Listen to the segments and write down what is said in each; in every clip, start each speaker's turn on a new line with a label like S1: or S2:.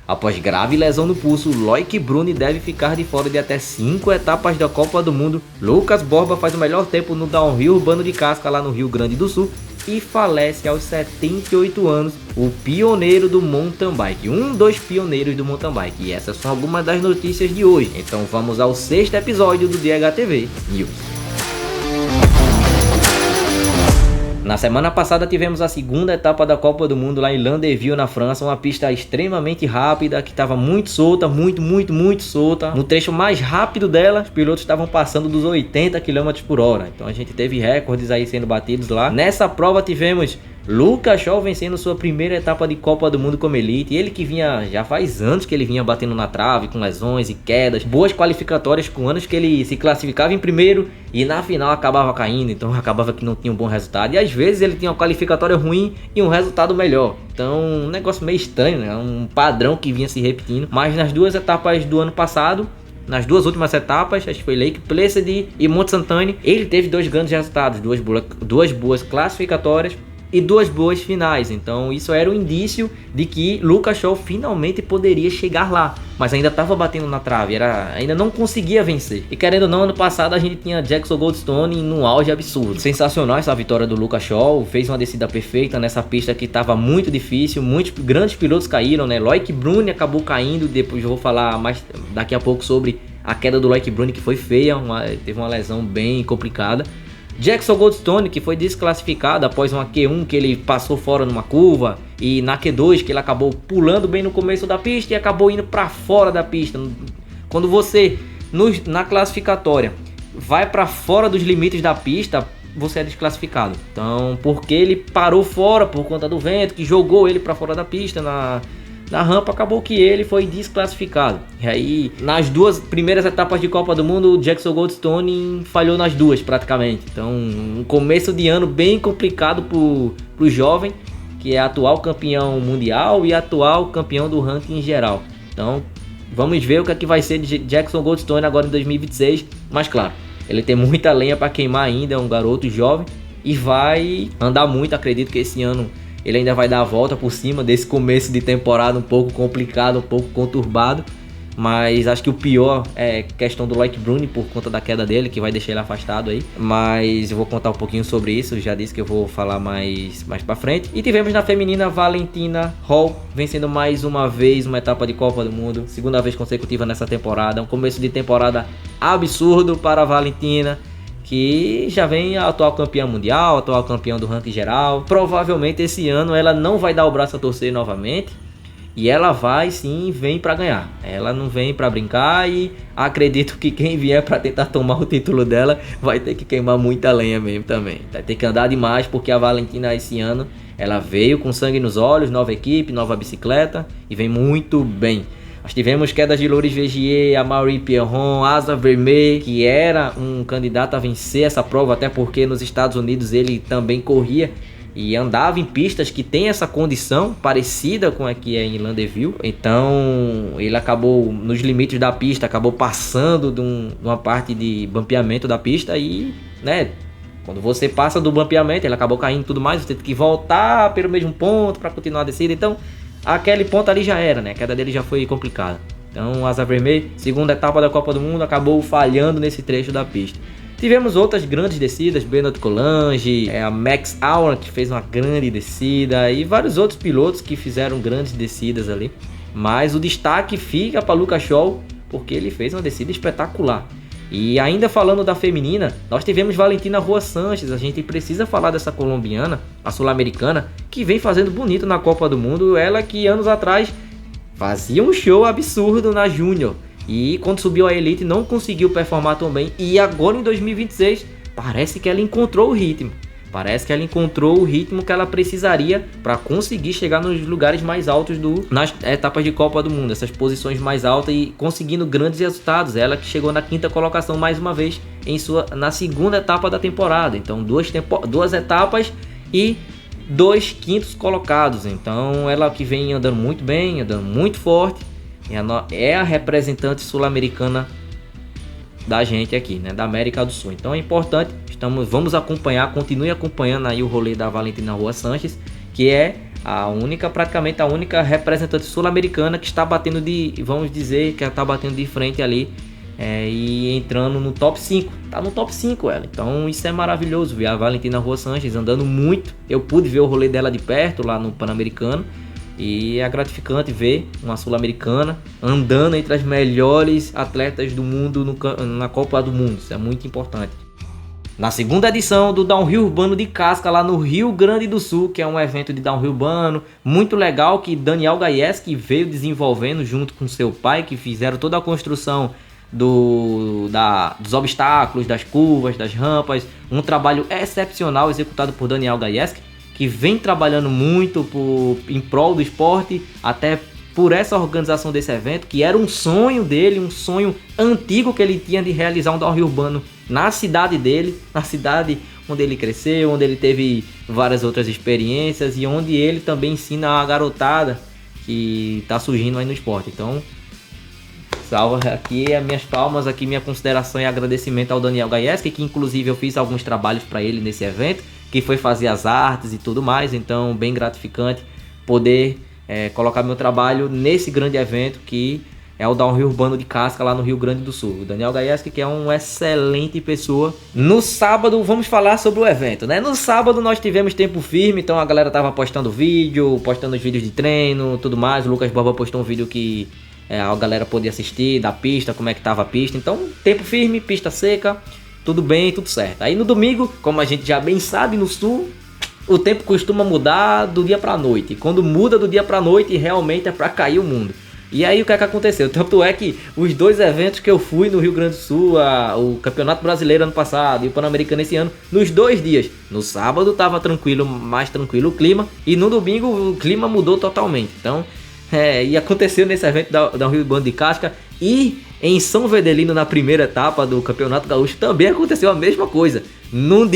S1: Após grave lesão no pulso, Loic Bruni deve ficar de fora de até 5 etapas da Copa do Mundo. Lucas Borba faz o melhor tempo no downhill urbano de casca lá no Rio Grande do Sul e falece aos 78 anos, o pioneiro do mountain bike, um dos pioneiros do mountain bike. E essas são algumas das notícias de hoje. Então vamos ao 6º episódio do DHTV News. Na semana passada tivemos a segunda etapa da Copa do Mundo lá em Landeville, na França, uma pista extremamente rápida, que estava muito solta, muito solta. No trecho mais rápido dela, os pilotos estavam passando dos 80 km por hora, então a gente teve recordes aí sendo batidos lá. Nessa prova tivemos Lucas Shaw vencendo sua primeira etapa de Copa do Mundo como Elite. Ele que vinha, já faz anos que ele vinha batendo na trave, com lesões e quedas, boas qualificatórias, com anos que ele se classificava em primeiro e na final acabava caindo, então acabava que não tinha um bom resultado. E às vezes ele tinha uma qualificatória ruim e um resultado melhor. Então um negócio meio estranho, né? Um padrão que vinha se repetindo. Mas nas duas etapas do ano passado, nas duas últimas etapas, acho que foi Lake Placid e Mont Sainte-Anne, ele teve dois grandes resultados, duas boas classificatórias e duas boas finais. Então isso era um indício de que Lucas Shaw finalmente poderia chegar lá, mas ainda estava batendo na trave, ainda não conseguia vencer. E querendo ou não, ano passado a gente tinha Jackson Goldstone num auge absurdo. Sensacional essa vitória do Lucas Shaw, fez uma descida perfeita nessa pista que estava muito difícil, muitos grandes pilotos caíram, né? Loic Bruni acabou caindo, depois eu vou falar mais daqui a pouco sobre a queda do Loic Bruni, que foi feia, teve uma lesão bem complicada. Jackson Goldstone, que foi desclassificado após uma Q1 que ele passou fora numa curva, e na Q2 que ele acabou pulando bem no começo da pista e acabou indo para fora da pista. Quando você na classificatória vai para fora dos limites da pista, você é desclassificado. Então, porque ele parou fora por conta do vento que jogou ele para fora da pista na rampa, acabou que ele foi desclassificado. E aí, nas duas primeiras etapas de Copa do Mundo, o Jackson Goldstone falhou nas duas praticamente. Então, um começo de ano bem complicado pro jovem, que é atual campeão mundial e atual campeão do ranking em geral. Então, vamos ver o que é que vai ser de Jackson Goldstone agora em 2026. Mas claro, ele tem muita lenha para queimar ainda, é um garoto jovem e vai andar muito. Acredito que esse ano ele ainda vai dar a volta por cima desse começo de temporada um pouco complicado, um pouco conturbado. Mas acho que o pior é questão do Loic Bruni por conta da queda dele, que vai deixar ele afastado aí. Mas eu vou contar um pouquinho sobre isso, já disse que eu vou falar mais pra frente. E tivemos na feminina Valentina Hall vencendo mais uma vez uma etapa de Copa do Mundo. Segunda vez consecutiva nessa temporada, um começo de temporada absurdo para a Valentina, que já vem a atual campeã mundial, atual campeã do ranking geral. Provavelmente esse ano ela não vai dar o braço a torcer novamente, e ela vai sim, vem para ganhar. Ela não vem para brincar, e acredito que quem vier para tentar tomar o título dela vai ter que queimar muita lenha mesmo também. Vai ter que andar demais, porque a Valentina esse ano ela veio com sangue nos olhos, nova equipe, nova bicicleta, e vem muito bem. Nós tivemos quedas de Loris Vegier, Amaury Pierron, Asa Vermeer, que era um candidato a vencer essa prova, até porque nos Estados Unidos ele também corria e andava em pistas que tem essa condição parecida com a que é em Landeville. Então ele acabou nos limites da pista, acabou passando de uma parte de bampeamento da pista e, né, quando você passa do bampeamento ele acabou caindo e tudo mais, você tem que voltar pelo mesmo ponto para continuar a descida. Então aquele ponto ali já era, né? A queda dele já foi complicada. Então, Asa Vermeer, segunda etapa da Copa do Mundo, acabou falhando nesse trecho da pista. Tivemos outras grandes descidas, Benoit Coulange, a Max Auer, que fez uma grande descida, e vários outros pilotos que fizeram grandes descidas ali. Mas o destaque fica para Lucas Shaw, porque ele fez uma descida espetacular. E ainda falando da feminina, nós tivemos Valentina Rua Sanches. A gente precisa falar dessa colombiana, a sul-americana, que vem fazendo bonito na Copa do Mundo. Ela que anos atrás fazia um show absurdo na Júnior, e quando subiu a Elite não conseguiu performar tão bem. E agora em 2026 parece que ela encontrou o ritmo. Parece que ela encontrou o ritmo que ela precisaria para conseguir chegar nos lugares mais altos nas etapas de Copa do Mundo, essas posições mais altas, e conseguindo grandes resultados. Ela que chegou na 5ª colocação mais uma vez na segunda etapa da temporada. Então duas etapas e 2 quintos colocados. Então ela que vem andando muito bem, andando muito forte, é a representante sul-americana da gente aqui, né, da América do Sul. Então é importante, vamos acompanhar, continue acompanhando aí o rolê da Valentina Rua Sanches, que é praticamente a única representante sul-americana que está batendo vamos dizer que ela está batendo de frente ali, e entrando no top 5, tá no top 5 ela, então isso é maravilhoso, ver a Valentina Rua Sanches andando muito. Eu pude ver o rolê dela de perto lá no Pan-Americano, e é gratificante ver uma sul-americana andando entre as melhores atletas do mundo na Copa do Mundo, isso é muito importante. Na segunda edição do Downhill Urbano de Casca, lá no Rio Grande do Sul, que é um evento de downhill urbano muito legal, que Daniel Gajewski veio desenvolvendo junto com seu pai, que fizeram toda a construção dos obstáculos, das curvas, das rampas. Um trabalho excepcional executado por Daniel Gajewski, que vem trabalhando muito em prol do esporte, até por essa organização desse evento, que era um sonho dele, um sonho antigo que ele tinha de realizar um downhill urbano na cidade dele, na cidade onde ele cresceu, onde ele teve várias outras experiências e onde ele também ensina a garotada que está surgindo aí no esporte. Então, salva aqui as minhas palmas, aqui minha consideração e agradecimento ao Daniel Gajewski, que inclusive eu fiz alguns trabalhos para ele nesse evento, que foi fazer as artes e tudo mais, então bem gratificante poder colocar meu trabalho nesse grande evento que é o Downhill Urbano de Casca lá no Rio Grande do Sul. O Daniel Gajewski, que é uma excelente pessoa. No sábado, vamos falar sobre o evento, né? No sábado nós tivemos tempo firme, então a galera tava postando vídeo, postando os vídeos de treino, tudo mais. O Lucas Borba postou um vídeo que a galera podia assistir da pista, como é que tava a pista. Então, tempo firme, pista seca, tudo bem, tudo certo. Aí no domingo, como a gente já bem sabe, no sul, o tempo costuma mudar do dia pra noite. Quando muda do dia pra noite, realmente é pra cair o mundo. E aí o que é que aconteceu? Tanto é que os dois eventos que eu fui no Rio Grande do Sul, o Campeonato Brasileiro ano passado e o Pan-Americano esse ano, nos 2 dias. No sábado tava tranquilo, mais tranquilo o clima, e no domingo o clima mudou totalmente. Então, e aconteceu nesse evento da Rio Urbano de Casca, e em São Vedelino, na primeira etapa do Campeonato Gaúcho, também aconteceu a mesma coisa. No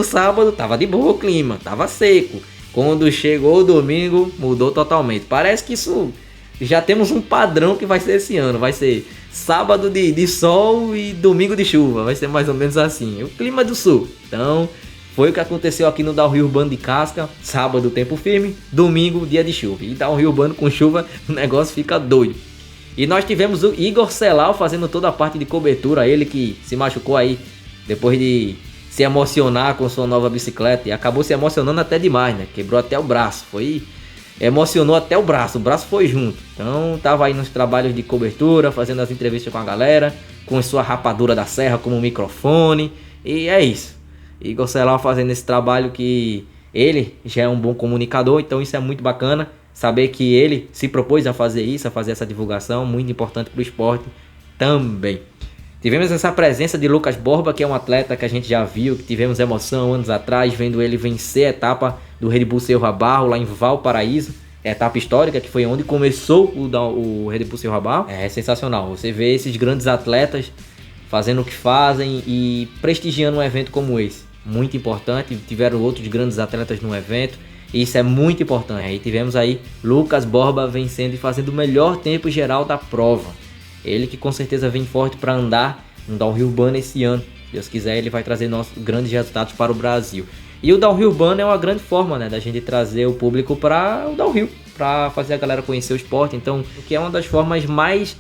S1: sábado, tava de boa o clima, tava seco. Quando chegou o domingo, mudou totalmente. Parece que isso... já temos um padrão que vai ser esse ano. Vai ser sábado de sol e domingo de chuva. Vai ser mais ou menos assim. O clima do sul. Então, foi o que aconteceu aqui no Downhill Urbano de Casca. Sábado, tempo firme. Domingo, dia de chuva. E Downhill Urbano com chuva, o negócio fica doido. E nós tivemos o Igor Celal fazendo toda a parte de cobertura. Ele que se machucou aí depois de se emocionar com sua nova bicicleta. E acabou se emocionando até demais, né? Quebrou até o braço. Emocionou até o braço foi junto. Então tava aí nos trabalhos de cobertura, fazendo as entrevistas com a galera, com sua rapadura da serra como microfone. E é isso. Igor Celal fazendo esse trabalho, que ele já é um bom comunicador, então isso é muito bacana. Saber que ele se propôs a fazer isso, a fazer essa divulgação, muito importante para o esporte também. Tivemos essa presença de Lucas Borba, que é um atleta que a gente já viu, que tivemos emoção anos atrás, vendo ele vencer a etapa do Red Bull Cerro Barro lá em Valparaíso, etapa histórica, que foi onde começou o Red Bull Cerro Barro. É sensacional, você vê esses grandes atletas fazendo o que fazem e prestigiando um evento como esse. Muito importante, tiveram outros grandes atletas no evento, e isso é muito importante. Aí tivemos aí Lucas Borba vencendo e fazendo o melhor tempo geral da prova. Ele que com certeza vem forte para andar no Downhill Urbano esse ano. Se Deus quiser, ele vai trazer nossos grandes resultados para o Brasil. E o Downhill Urbano é uma grande forma, né, da gente trazer o público para o Downhill, para fazer a galera conhecer o esporte. Então, o que é uma das formas mais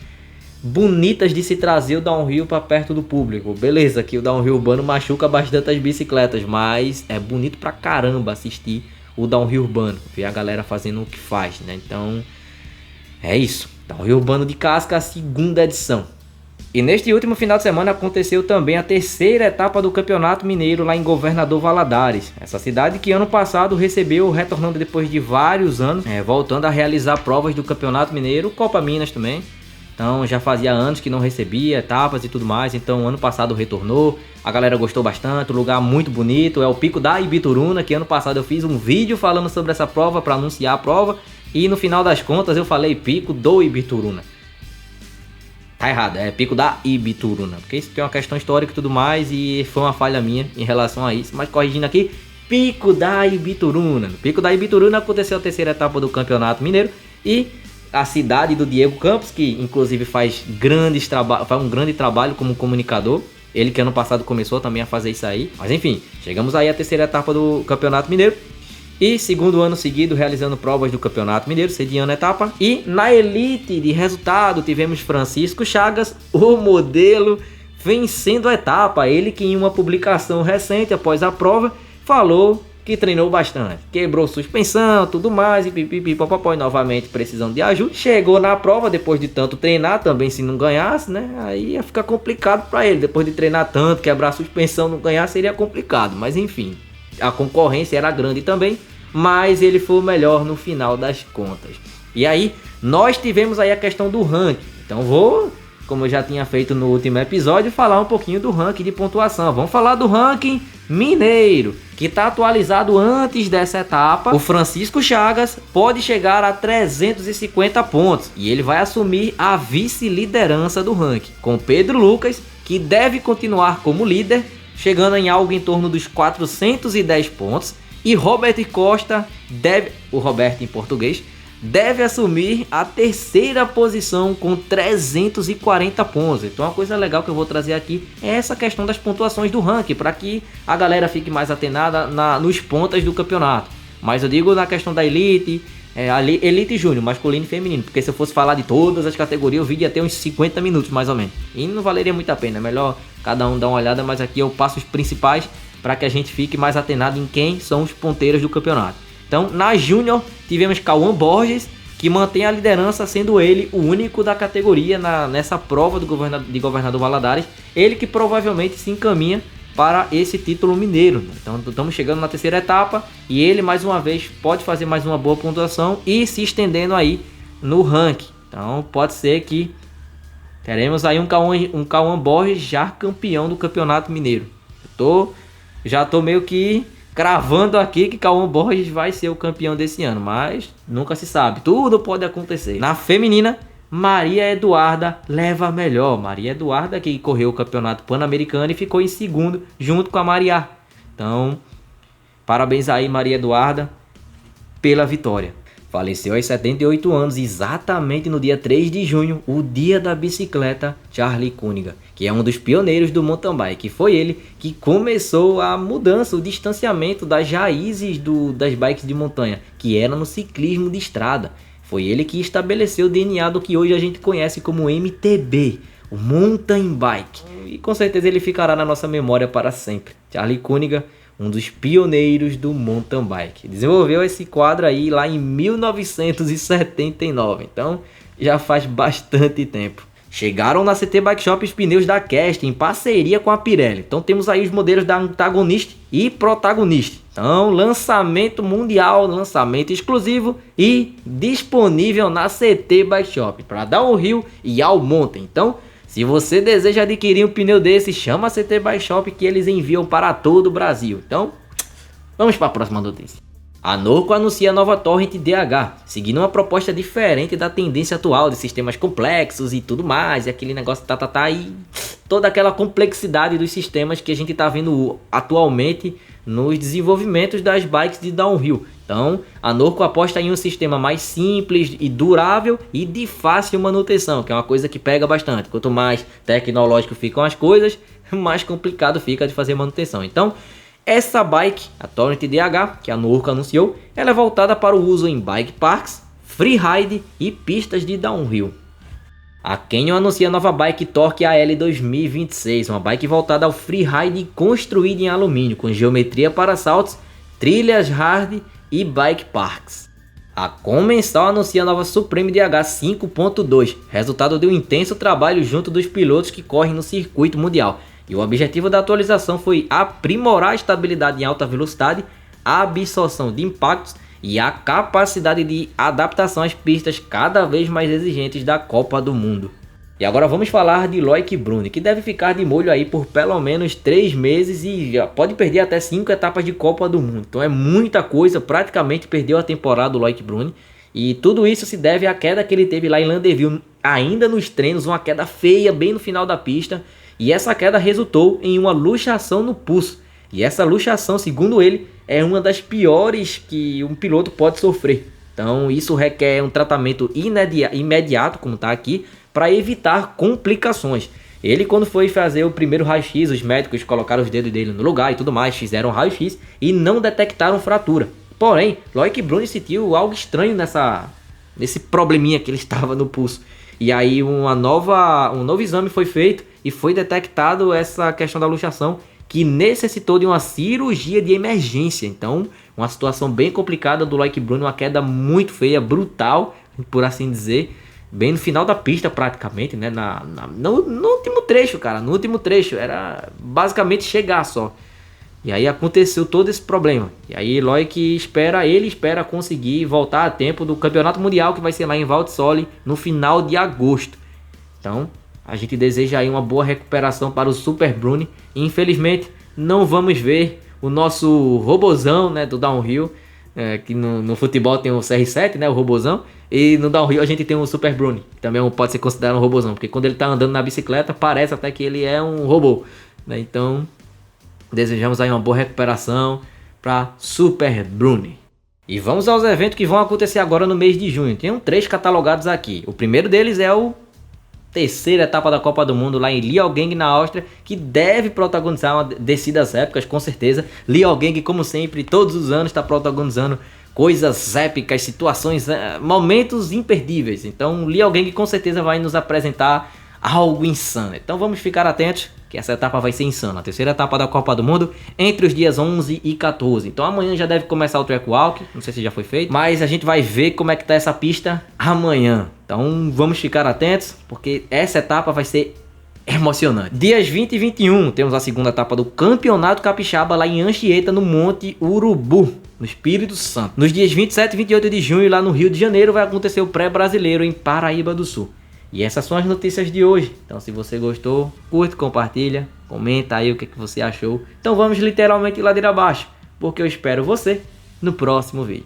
S1: bonitas de se trazer o Downhill para perto do público. Beleza, que o Downhill Urbano machuca bastante as bicicletas, mas é bonito pra caramba assistir o Downhill Urbano, ver a galera fazendo o que faz, né? Então, é isso. Downhill Urbano de Casca, a segunda edição. E neste último final de semana aconteceu também a terceira etapa do Campeonato Mineiro lá em Governador Valadares. Essa cidade que ano passado recebeu, retornando depois de vários anos, voltando a realizar provas do Campeonato Mineiro, Copa Minas também. Então já fazia anos que não recebia etapas e tudo mais, então ano passado retornou, a galera gostou bastante, o lugar muito bonito, é o Pico da Ibituruna, que ano passado eu fiz um vídeo falando sobre essa prova para anunciar a prova, e no final das contas eu falei Pico do Ibituruna. Tá errado, é Pico da Ibituruna, porque isso tem uma questão histórica e tudo mais, e foi uma falha minha em relação a isso, mas corrigindo aqui, Pico da Ibituruna. No Pico da Ibituruna aconteceu a terceira etapa do Campeonato Mineiro, e a cidade do Diego Campos, que inclusive faz um grande trabalho como comunicador. Ele que ano passado começou também a fazer isso aí. Mas enfim, chegamos aí à terceira etapa do Campeonato Mineiro. E segundo ano seguido realizando provas do Campeonato Mineiro, sediando a etapa. E na elite de resultado tivemos Francisco Chagas, o modelo, vencendo a etapa. Ele que em uma publicação recente após a prova falou que treinou bastante, quebrou suspensão, tudo mais, e pipipipopopó, e novamente precisando de ajuda. Chegou na prova depois de tanto treinar, também se não ganhasse, né, aí ia ficar complicado para ele, depois de treinar tanto, quebrar a suspensão, não ganhar seria complicado, mas enfim, a concorrência era grande também, mas ele foi o melhor no final das contas. E aí, nós tivemos aí a questão do ranking, então vou, como eu já tinha feito no último episódio, falar um pouquinho do ranking de pontuação. Vamos falar do ranking mineiro, que está atualizado antes dessa etapa. O Francisco Chagas pode chegar a 350 pontos e ele vai assumir a vice-liderança do ranking, com Pedro Lucas, que deve continuar como líder, chegando em algo em torno dos 410 pontos, e Robert Costa o Roberto em português, deve assumir a terceira posição com 340 pontos. Então uma coisa legal que eu vou trazer aqui é essa questão das pontuações do ranking, para que a galera fique mais atenada nos pontos do campeonato. Mas eu digo na questão da elite, elite júnior, masculino e feminino, porque se eu fosse falar de todas as categorias, o vídeo ia ter uns 50 minutos mais ou menos, e não valeria muito a pena. É melhor cada um dar uma olhada, mas aqui eu passo os principais para que a gente fique mais atenado em quem são os ponteiros do campeonato. Então, na Júnior, tivemos Cauã Borges, que mantém a liderança, sendo ele o único da categoria nessa prova de Governador Valadares. Ele que provavelmente se encaminha para esse título mineiro. Então, estamos chegando na terceira etapa e ele, mais uma vez, pode fazer mais uma boa pontuação e se estendendo aí no ranking. Então, pode ser que teremos aí um Cauã Borges já campeão do Campeonato Mineiro. Já tô meio que cravando aqui que Cauã Borges vai ser o campeão desse ano, mas nunca se sabe, tudo pode acontecer. Na feminina, Maria Eduarda leva a melhor. Maria Eduarda que correu o campeonato pan-americano e ficou em segundo junto com a Maria. Então, parabéns aí, Maria Eduarda, pela vitória. Faleceu aos 78 anos, exatamente no dia 3 de junho, o dia da bicicleta, Charlie Cunningham, que é um dos pioneiros do mountain bike. Foi ele que começou a mudança, o distanciamento das raízes das bikes de montanha, que era no ciclismo de estrada. Foi ele que estabeleceu o DNA do que hoje a gente conhece como MTB, o mountain bike. E com certeza ele ficará na nossa memória para sempre. Charlie Cunningham, um dos pioneiros do mountain bike. Desenvolveu esse quadro aí lá em 1979, então já faz bastante tempo. Chegaram na CT Bike Shop os pneus da Cast em parceria com a Pirelli. Então temos aí os modelos da Antagonist e Protagonist. Então lançamento mundial, lançamento exclusivo e disponível na CT Bike Shop para downhill e all mountain. Então, se você deseja adquirir um pneu desse, chama a CT Bike Shop que eles enviam para todo o Brasil. Então, vamos para a próxima notícia. A Norco anuncia a nova Torrent DH, seguindo uma proposta diferente da tendência atual de sistemas complexos e tudo mais, e aquele negócio e toda aquela complexidade dos sistemas que a gente está vendo atualmente nos desenvolvimentos das bikes de downhill. Então, a Norco aposta em um sistema mais simples e durável e de fácil manutenção, que é uma coisa que pega bastante. Quanto mais tecnológico ficam as coisas, mais complicado fica de fazer manutenção. Então, essa bike, a Torrent DH, que a Norco anunciou, ela é voltada para o uso em bike parks, freeride e pistas de downhill. A Canyon anuncia a nova bike Torque AL 2026, uma bike voltada ao freeride construída em alumínio, com geometria para saltos, trilhas hard e bike parks. A Comensal anuncia a nova Supreme DH 5.2, resultado de um intenso trabalho junto dos pilotos que correm no circuito mundial. E o objetivo da atualização foi aprimorar a estabilidade em alta velocidade, a absorção de impactos e a capacidade de adaptação às pistas cada vez mais exigentes da Copa do Mundo. E agora vamos falar de Loic Bruni, que deve ficar de molho aí por pelo menos 3 meses e já pode perder até 5 etapas de Copa do Mundo. Então é muita coisa, praticamente perdeu a temporada do Loic Bruni. E tudo isso se deve à queda que ele teve lá em Landeville, ainda nos treinos, uma queda feia bem no final da pista. E essa queda resultou em uma luxação no pulso. E essa luxação, segundo ele, é uma das piores que um piloto pode sofrer. Então isso requer um tratamento imediato, como está aqui, para evitar complicações. Ele, quando foi fazer o primeiro raio-x, os médicos colocaram os dedos dele no lugar e tudo mais, fizeram raio-x e não detectaram fratura. Porém, Loic Bruni sentiu algo estranho nesse probleminha que ele estava no pulso. E aí um novo exame foi feito e foi detectado essa questão da luxação, que necessitou de uma cirurgia de emergência. Então, uma situação bem complicada do Loic Bruni, uma queda muito feia, brutal, por assim dizer, bem no final da pista praticamente, né? No último trecho, cara, no último trecho, era basicamente chegar só. E aí aconteceu todo esse problema. E aí Loic espera conseguir voltar a tempo do Campeonato Mundial, que vai ser lá em Val di Sole no final de agosto. Então, a gente deseja aí uma boa recuperação para o Super Bruni. E, infelizmente, não vamos ver o nosso robozão, né, do downhill, que no futebol tem o CR7, né, o robozão. E no downhill a gente tem o Super Bruni, que também pode ser considerado um robozão, porque quando ele está andando na bicicleta, parece até que ele é um robô, né? Então, desejamos aí uma boa recuperação para Super Bruni. E vamos aos eventos que vão acontecer agora no mês de junho. Tem 3 catalogados aqui. O primeiro deles é o terceira etapa da Copa do Mundo lá em Leogang, na Áustria, que deve protagonizar uma descidas épicas, com certeza. Leogang, como sempre, todos os anos está protagonizando coisas épicas, situações, momentos imperdíveis. Então, Leogang com certeza vai nos apresentar algo insano. Então vamos ficar atentos, que essa etapa vai ser insana. A terceira etapa da Copa do Mundo, entre os dias 11 e 14. Então amanhã já deve começar o track walk, não sei se já foi feito, mas a gente vai ver como é que tá essa pista amanhã. Então vamos ficar atentos, porque essa etapa vai ser emocionante. Dias 20 e 21, temos a segunda etapa do Campeonato Capixaba lá em Anchieta, no Monte Urubu, no Espírito Santo. Nos dias 27 e 28 de junho, lá no Rio de Janeiro, vai acontecer o pré-brasileiro em Paraíba do Sul. E essas são as notícias de hoje. Então se você gostou, curte, compartilha, comenta aí o que você achou. Então vamos literalmente ladeira abaixo, porque eu espero você no próximo vídeo.